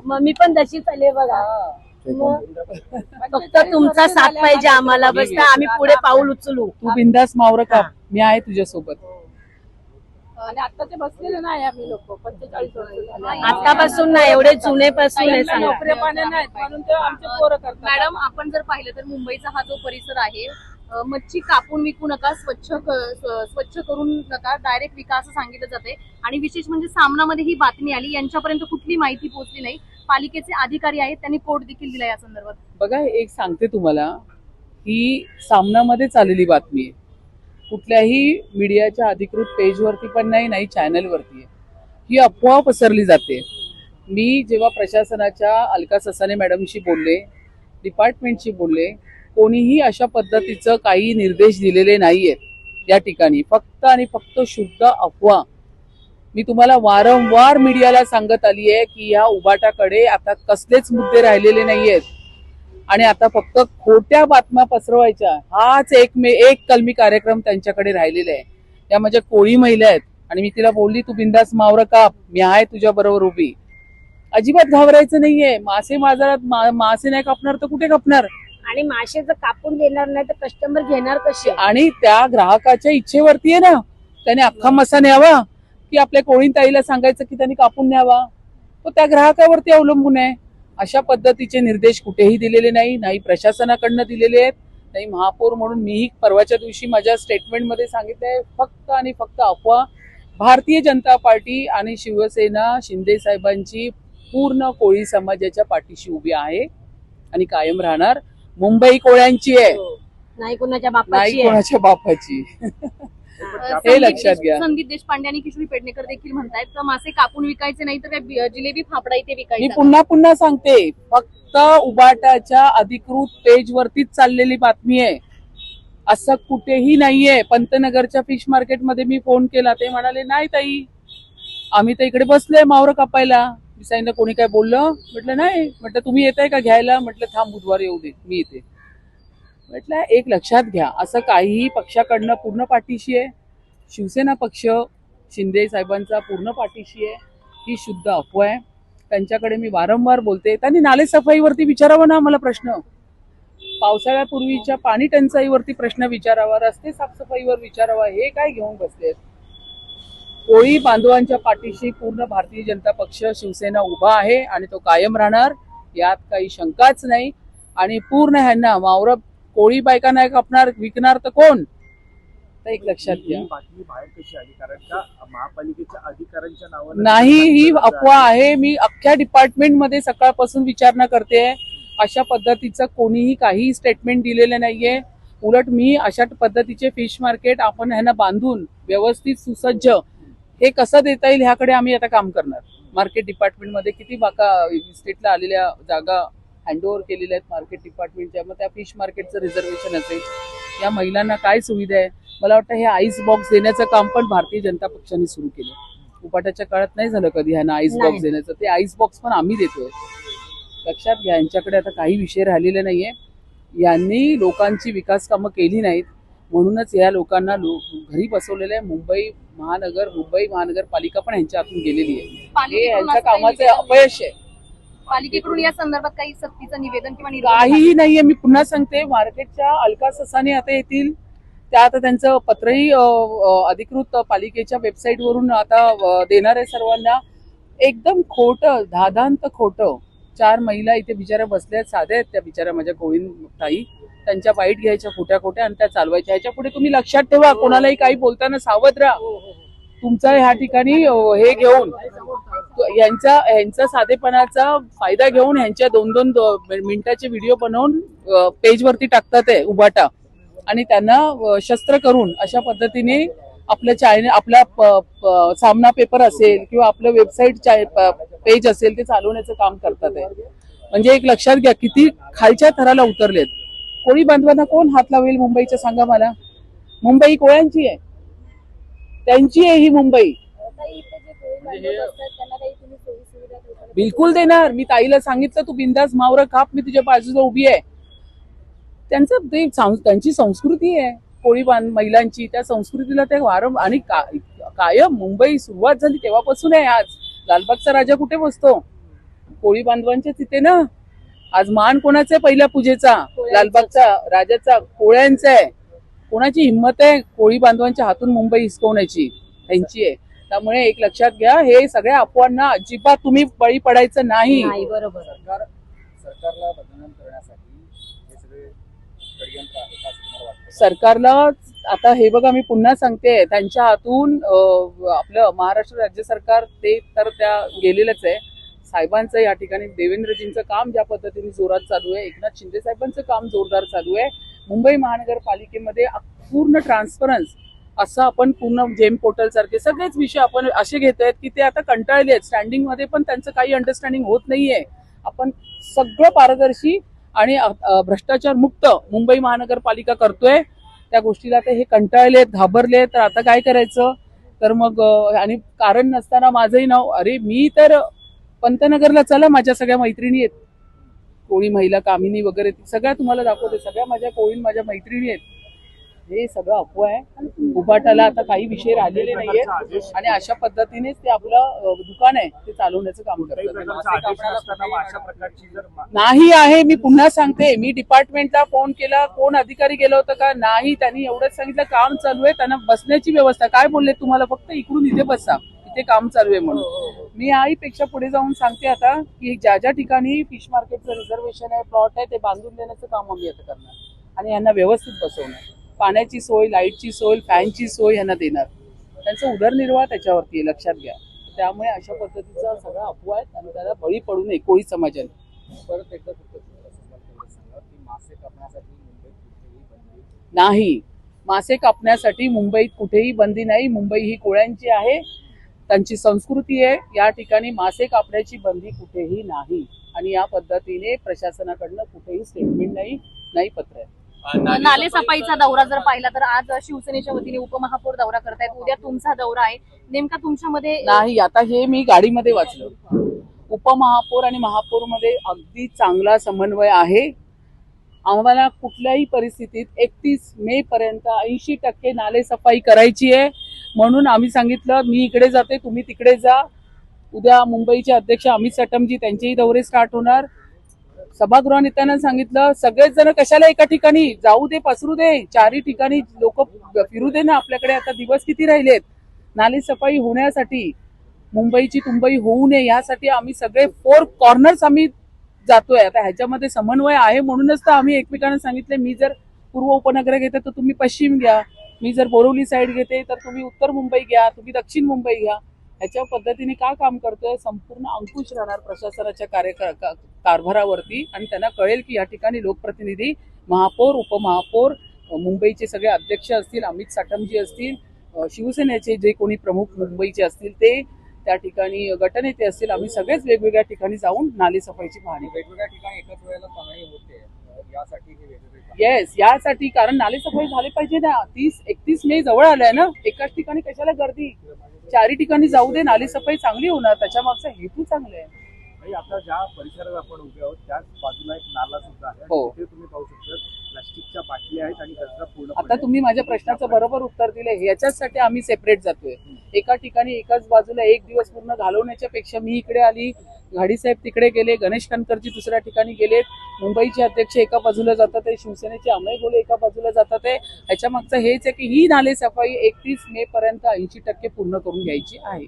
मग मी पण तशी चालले बघा. फक्त तुमचा साथ पाहिजे आम्हाला, बस आम्ही पुढे पाऊल उचलू. तू बिंदास मावर का, मी आहे तुझ्यासोबत. आणि आताचे बसलेले नाही आम्ही लोक 45 वर्ष आतापासून नाही, एवढे जुनेपासून नोकऱ्या पाण्या नाहीत म्हणून ते आमचे पोरं करतात. मॅडम, आपण जर पाहिलं तर मुंबईचा हा जो परिसर आहे, मच्छी कापून विकू नका, स्वच्छ करून नका, डायरेक्ट विका असं सांगितलं जाते. आणि विशेष म्हणजे सामनामध्ये ही बातमी आली, यांच्यापर्यंत कुठली माहिती पोहोचली नाही. पालिकेचे अधिकारी आहेत, त्यांनी कोर्ट देखील दिला या संदर्भात. बघा, एक सांगते तुम्हाला, ही सामनामध्ये चाललेली बातमी आहे, कुठल्याही मीडियाच्या अधिकृत पेजवरती पण नाही चॅनलवरती आहे. ही अफवा पसरली जाते. मी जेव्हा प्रशासनाच्या अलका ससाने मॅडमशी बोलले, डिपार्टमेंटशी बोलले, कोणीही अशा पद्धतीचं काही निर्देश दिलेले नाहीयेत या ठिकाणी. फक्त आणि फक्त शुद्ध अफवा. मी तुम्हाला वारंवार मीडियाला सांगत आली आहे की या उबाटाकडे आता कसलेच मुद्दे राहिलेले नाहीयेत आणि आता फक्त खोट्या बातम्या पसरवायच्या हाच एक कलमी कार्यक्रम त्यांच्याकडे राहिलेला आहे. त्या माझ्या कोळी महिला आहेत आणि मी तिला बोलली, तू बिंदास मावर काप, मी आहे तुझ्या बरोबर उभी. अजिबात घाबरायचं नाहीये. मासे बाजारात मासे नाही कापणार तर कुठे कापणार? आणि मासे जर कापून देणार नाही तर कस्टमर घेणार कसे? आणि त्या ग्राहकाच्या इच्छेवरती आहे ना, त्याने अख्खा मासा न्यावा की आपल्या कोळी ताईला सांगायचं की त्यांनी कापून न्यावा, तो त्या ग्राहकावरती अवलंबून आहे. अशा पद्धतीचे निर्देश कुठेही दिलेले नाही प्रशासनाकडनं दिलेले आहेत, नाही महापौर म्हणून मीही परवाच्या दिवशी माझ्या स्टेटमेंटमध्ये सांगितलंय. फक्त आणि फक्त अफवा. भारतीय जनता पार्टी आणि शिवसेना शिंदे साहेबांची पूर्ण कोळी समाजाच्या पाठीशी उभी आहे आणि कायम राहणार. मुंबई कोळ्यांची आहे, नाही कोणाच्या बापाची. हे लक्षात घ्या. संदीप देशपांडे आणि किशोरी पेडणेकर देखील म्हणतायत तर मासे कापून विकायचे नाही तर जिलेबी फाफडा इथे मी विकायचे. पुन्हा सांगते, फक्त उबाटाच्या अधिकृत पेज वरतीच चाललेली बातमी आहे, असं कुठेही नाहीये. पंतनगरच्या फिश मार्केटमध्ये मी फोन केला, ते म्हणाले नाही ताई, आम्ही तर इकडे बसलोय मावरं कापायला. मी सांगितलं कोणी काय बोललं? म्हटलं नाही. म्हटलं तुम्ही येताय का घ्यायला? म्हटलं थांब, बुधवार येऊ दे, मी येते. म्हटलं एक लक्षात घ्या, असं काहीही पक्षाकडनं पूर्ण पाठीशी आहे. शिवसेना पक्ष शिंदे साहेबांचा पूर्ण पाठीशी आहे. ही शुद्ध अफवा आहे. त्यांच्याकडे मी वारंवार बोलते, त्यांनी नाले सफाईवरती विचारावं ना मला प्रश्न, पावसाळ्यापूर्वीच्या पाणी टंचाईवरती प्रश्न विचारावा, रस्ते साफसफाईवर विचारावा. हे काय घेऊन बसलेत? कोळी बांधवांच्या पाठीशी पूर्ण भारतीय जनता पक्ष शिवसेना उभा आहे आणि तो कायम राहणार, यात काही शंकाच नाही. आणि पूर्ण ह्यांना वावर कोळी बायका नाही कापणार, विकणार तर कोण? तर एक लक्षात घ्या. बातमी बाहेर कशी आली? कारण का महापालिकेच्या अधिकाऱ्यांच्या नावाने नाही, ही अफवा आहे. मी अख्ख्या डिपार्टमेंटमध्ये सकाळपासून विचारणा करते, अशा पद्धतीचं कोणीही काही स्टेटमेंट दिलेलं नाहीये. उलट मी अशा पद्धतीचे फिश मार्केट आपण ह्यांना बांधून व्यवस्थित सुसज्ज हे कसं देता येईल ह्याकडे आम्ही आता काम करणार. मार्केट डिपार्टमेंटमध्ये किती बाका स्टेटला आलेल्या जागा हँडओव्हर केलेल्या आहेत मार्केट डिपार्टमेंटच्या, मग त्या फिश मार्केटचं रिझर्वेशन असेल, या महिलांना काय सुविधा आहे. मला वाटतं हे आईस बॉक्स देण्याचं काम पण भारतीय जनता पक्षाने सुरू केलं. उपाटाच्या काळात नाही झालं कधी ह्यांना आईस बॉक्स देण्याचं, ते आईस बॉक्स पण आम्ही देतोय. लक्षात घ्या, यांच्याकडे आता काही विषय राहिलेले नाहीये. यांनी लोकांची विकास कामं केली नाहीत म्हणूनच या लोकांना घरी बसवलेलं आहे. मुंबई महानगरपालिका पण यांच्या हातून गेलेली आहे. हे यांच्या कामाचे अपयश आहे. पालिकेकडून या संदर्भात काही सक्तीचं निवेदन किंवा काहीही नाहीये. मी पुन्हा सांगते, मार्केटच्या अलका ससाने आता येतील, त्या आता त्यांचं पत्रही अधिकृत पालिकेच्या वेबसाईट वरून आता देणार आहे सर्वांना. एकदम खोटं, धादांत खोटं. 4 महिला इथे बिचाऱ्या बसल्या आहेत, साध्या आहेत त्या बिचाऱ्या माझ्या कोळीन ताई, त्यांच्या बाईट घ्यायच्या खोट्या आणि त्या चालवायच्या. ह्याच्या पुढे तुम्ही लक्षात ठेवा, कोणालाही काही बोलताना सावध राहा. तुमचा ह्या ठिकाणी हे घेऊन यांचा साधेपणाचा फायदा घेऊन ह्यांच्या 2-2 मिनिटाचे व्हिडिओ बनवून पेजवरती टाकतात आहे उबाटा, आणि त्यांना शस्त्र करून अशा पद्धतीने आपला सामना पेपर असेल किंवा आपलं वेबसाईट पेज असेल ते चालवण्याचं काम करतात आहे. म्हणजे एक लक्षात घ्या, किती खालच्या थराला उतरलेत. कोळी बांधवांना कोण हात लावेल मुंबईचं सांगा मला? मुंबई कोळ्यांची आहे, त्यांची आहे ही मुंबई. बिलकुल देणार. मी ताईला सांगितलं, तू बिंदास मावरं काप, मी तुझ्या बाजूला उभी आहे. त्यांची संस्कृती आहे. महिलांची त्या संस्कृतीला ते वारंवार आणि कायम मुंबई सुरुवात झाली तेव्हापासून आहे. आज लालबागचा राजा कुठे बसतो? कोळी बांधवांच्या तिथे ना. आज मान कोणाचा आहे पहिल्या पूजेचा? लालबागचा राजाचा, कोळ्यांचा आहे. कोणाची हिंमत आहे कोळी बांधवांच्या हातून मुंबई हिसकवण्याची? त्यांची आहे. त्यामुळे एक लक्षात घ्या, हे सगळ्या अफवांना अजिबात तुम्ही बळी पडायचं नाही. बरोबर. सरकारला बदनाम करण्यासाठी हे सगळे षडयंत्र आहे असं तुम्हाला वाटतं? सरकारला आता हे बघा, मी पुन्हा सांगते, त्यांच्या हातून आपलं महाराष्ट्र राज्य सरकार ते तर त्या गेलेलंच आहे. साहेबांचं या ठिकाणी देवेंद्रजींचं काम ज्या पद्धतीने जोरात चालू आहे, एकनाथ शिंदे साहेबांचं काम जोरदार चालू आहे. मुंबई महानगरपालिकेमध्ये पूर्ण ट्रान्सपरन्स असं आपण पूर्ण जेम पोर्टल सारखे सगळेच विषय आपण असे घेत आहेत की ते आता कंटाळले आहेत. स्टँडिंग मध्ये पण त्यांचं काही अंडरस्टँडिंग होत नाहीये. आपण सगळं पारदर्शी आणि भ्रष्टाचार मुक्त मुंबई महानगरपालिका करतोय. त्या गोष्टीला ते हे कंटाळलेत, घाबरले. तर आता काय करायचं? तर मग आणि कारण नसताना माझंही नाव, अरे मी तर पंतनगरला चला, माझ्या सगळ्या मैत्रिणी आहेत कोळी महिला, कामिनी वगैरे, सगळ्या तुम्हाला दाखवते. सगळ्या माझ्या कोळी माझ्या मैत्रिणी आहेत. हे सगळं अफवा आहे. उभाटाला आता काही विषय राहिलेले नाहीयेत आणि अशा पद्धतीनेच ते आपलं दुकान आहे ते चालवण्याचं काम करतात. नाही आहे. मी पुन्हा सांगते, मी डिपार्टमेंटला फोन केला, कोण अधिकारी गेलं होतं का? नाही. त्यांनी एवढंच सांगितलं काम चालू आहे, त्यांना बसण्याची व्यवस्था. काय बोलले तुम्हाला? फक्त इकडून इथे बसा, इथे काम चालू आहे म्हणून. मी आईपेक्षा पुढे जाऊन सांगते आता की ज्या ज्या ठिकाणी फिश मार्केटचं रिझर्वेशन आहे, प्लॉट आहे, ते बांधून देण्याचं काम आम्ही आता करणार आणि यांना व्यवस्थित बसवणार. पाण्याची सोय, लाईटची सोय, फॅनची सोय यांना देणार. त्यांचा उदरनिर्वाह त्याच्यावरती आहे, लक्षात घ्या. त्यामुळे अशा पद्धतीचा सगळा अफवा आहे आणि त्याला बळी पडू नये कोळी समाजाने. परत एकदा सांगा की मासे कापण्यासाठी मुंबईत कुठेही बंदी नाही. मासे कापण्यासाठी मुंबईत कुठेही बंदी नाही. मुंबई ही कोळ्यांची आहे, त्यांची संस्कृती आहे. या ठिकाणी मासे कापण्याची बंदी कुठेही नाही आणि या पद्धतीने प्रशासनाकडनं कुठेही स्टेटमेंट नाही पत्र आहे. नाले सफाईचा दौरा जर पाहिला तर आज शिवसेनेच्या वतीने उपमहापौर दौरा करतायत, उद्या तुमचा दौरा आहे. नेमका तुमच्यामध्ये नाही, आता हे मी गाडीमध्ये वाचलं. उपमहापौर आणि महापौर मध्ये अगदी चांगला समन्वय आहे. आम्हाला कुठल्याही परिस्थितीत 31 मे पर्यंत 80% नाले सफाई करायची आहे. म्हणून आम्ही सांगितलं, मी इकडे जाते, तुम्ही तिकडे जा. उद्या मुंबईचे अध्यक्ष अमित सटमजी, त्यांचेही दौरे स्टार्ट होणार. सभागृह नेत्यांना सांगितलं, सगळेच जण कशाला एका ठिकाणी जाऊ दे, पसरू दे, चारही ठिकाणी लोक फिरू दे ना. आपल्याकडे आता दिवस किती राहिलेत नाली सफाई होण्यासाठी? मुंबईची तुंबई होऊ नये यासाठी आम्ही सगळे 4 कॉर्नर्स आम्ही जातोय. आता ह्याच्यामध्ये समन्वय आहे म्हणूनच तर आम्ही एकमेकांना सांगितले, मी जर पूर्व उपनगर घेते तर तुम्ही पश्चिम घ्या, मी जर बोरिवली साईड घेते तर तुम्ही उत्तर मुंबई घ्या, तुम्ही दक्षिण मुंबई घ्या. ह्याच्या पद्धतीने का काम करतोय? संपूर्ण अंकुश राहणार प्रशासनाच्या कारभारावरती आणि त्यांना कळेल की या ठिकाणी लोकप्रतिनिधी, महापौर, उपमहापौर, मुंबईचे सगळे अध्यक्ष असतील, अमित साटमजी असतील, शिवसेनेचे जे कोणी प्रमुख मुंबईचे असतील ते, त्या ठिकाणी गटनेते असतील, आम्ही सगळेच वेगवेगळ्या ठिकाणी जाऊन नाली सफाईची पाहणी. वेगवेगळ्या ठिकाणी एकाच वेळेला पाहणी होते, यासाठी हे वेगवेगळे येस, यासाठी, कारण नाले सफाई झाली पाहिजे ना. 31 मे जवळ आलाय ना. एकाच ठिकाणी कशाला गर्दी? चारही ठिकाणी जाऊ दे, नाली सफाई चांगली होणार. त्याच्या मागचा हेतू चांगला आहे. आता ज्या परिसरात आपण उभे आहोत त्याच बाजूला एक नाला सुद्धा आहे. हो. तिथे तुम्ही पाहू शकता प्लास्टिकच्या बाटल्या आहेत आणि कचरा पूर्ण. आता तुम्ही माझ्या प्रश्नाचं बरोबर उत्तर दिलंय. ह्याच्यासाठी आम्ही सेपरेट जातोय. एका ठिकाणी एकाच बाजूला एक दिवस पूर्ण घालवण्याच्या पेक्षा मी इकडे आली, घाडी साहेब तिकडे गेले, गणेश कनकरजी दुसऱ्या ठिकाणी गेलेत, मुंबईचे अध्यक्ष एका बाजूला जातात आहे, शिवसेनेचे अमय गोले एका बाजूला जातात आहे. ह्याच्या मागचं हेच आहे की ही नाले सफाई 31 मे पर्यंत 80% पूर्ण करून घ्यायची आहे.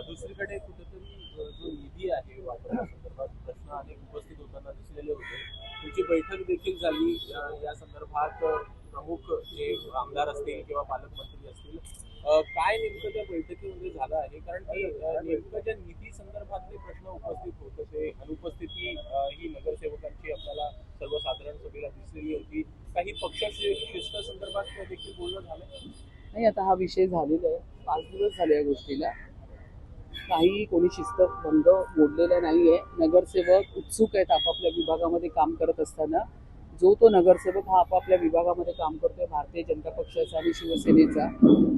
दुसरीकडे कुठेतरी जो निधी आहे वापरण्यासंदर्भात प्रश्न अनेक उपस्थित होताना दिसलेले होते. तुमची बैठक देखील झाली या संदर्भात. प्रमुख जे आमदार असतील किंवा पालकमंत्री असतील, काय नेमकं त्या बैठकीमध्ये झालं आहे? कारण की नेमकं ज्या निधी संदर्भातले प्रश्न उपस्थित होत होते, अनुपस्थिती ही नगरसेवकांची आपल्याला सर्वसाधारण सभेला दिसलेली होती. काही पक्षशिष्ट संदर्भात देखील बोलणं झालं नाही. आता हा विषय झालेला आहे, 5 दिवस झाले या गोष्टीला. काही कोणी शिस्तभंग मोडलेला नाहीये. नगरसेवक उत्सुक आहेत आपापल्या विभागामध्ये काम करत असताना. जो तो नगरसेवक हा आपापल्या विभागामध्ये काम करतोय, भारतीय जनता पक्षाचा आणि शिवसेनेचा,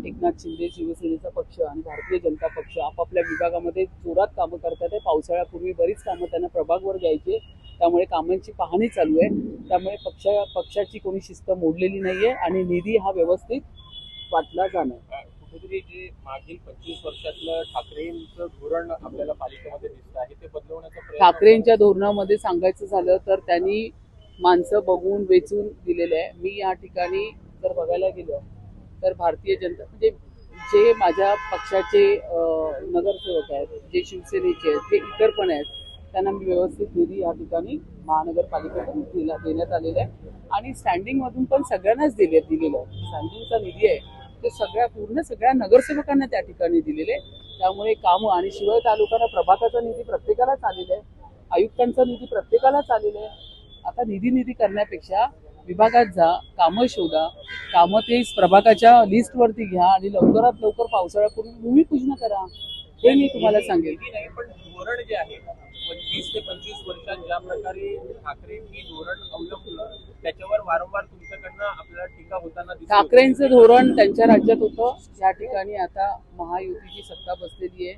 एकनाथ शिंदे शिवसेनेचा पक्ष आणि भारतीय जनता पक्ष आपापल्या विभागामध्ये जोरात कामं करतात आहे. पावसाळ्यापूर्वी बरीच कामं त्यांना प्रभागवर घ्यायची. त्यामुळे कामांची पाहणी चालू आहे. त्यामुळे पक्षाची कोणी शिस्त मोडलेली नाहीये आणि निधी हा व्यवस्थित वाटला जाणार. कुठेतरी जे मागील 25 वर्षातलं ठाकरेंचं धोरण आपल्याला पालिकेमध्ये दिसतं आहे ते बदलवण्याचा प्रयत्न ठाकरेंच्या धोरणामध्ये सांगायचं झालं तर त्यांनी माणसं बघून वेचून दिलेलं आहे. मी या ठिकाणी जर बघायला गेलं तर भारतीय जनता म्हणजे जे माझ्या पक्षाचे नगरसेवक आहेत, जे शिवसेनेचे आहेत, जे इतर पण आहेत, त्यांना मी व्यवस्थित निधी या ठिकाणी महानगरपालिकेतून देण्यात आलेला आहे आणि स्टँडिंग मधून पण सगळ्यांनाच दिलेलं आहे. स्टँडिंगचा निधी आहे ते पूर्ण सगळ्या नगरसेवकांना त्या ठिकाणी दिलेले आहे. त्यामुळे कामं आणि शिवाय तालुक्याला प्रभागाचा निधी प्रत्येकालाच आलेला आहे, आयुक्तांचा निधी प्रत्येकालाच आलेला आहे. आता निधी करण्यापेक्षा विभागात जा, कामं शोधा, कामं ते प्रभागाच्या लिस्टवरती घ्या आणि लवकरात लवकर पावसाळ्यापूर्वी भूमिपूजन करा. हे मी तुम्हाला सांगेन. निधी नाही पण धोरण जे आहे 20 ते 25 वर्षात ज्या प्रकारे ठाकरेंनी धोरण अवलंबलं त्याच्यावर वारंवार तुमच्याकडनं आपल्याला टीका होताना दिसते. ठाकरेंचं धोरण त्यांच्या राज्यात होतं. या ठिकाणी आता महायुतीची सत्ता बसलेली आहे,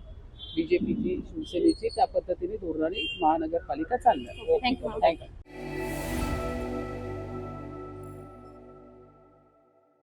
बीजेपीची, शिवसेनेची. त्या पद्धतीने धोरणाने महानगरपालिका चालणार. थँक्यू. थँक्यू.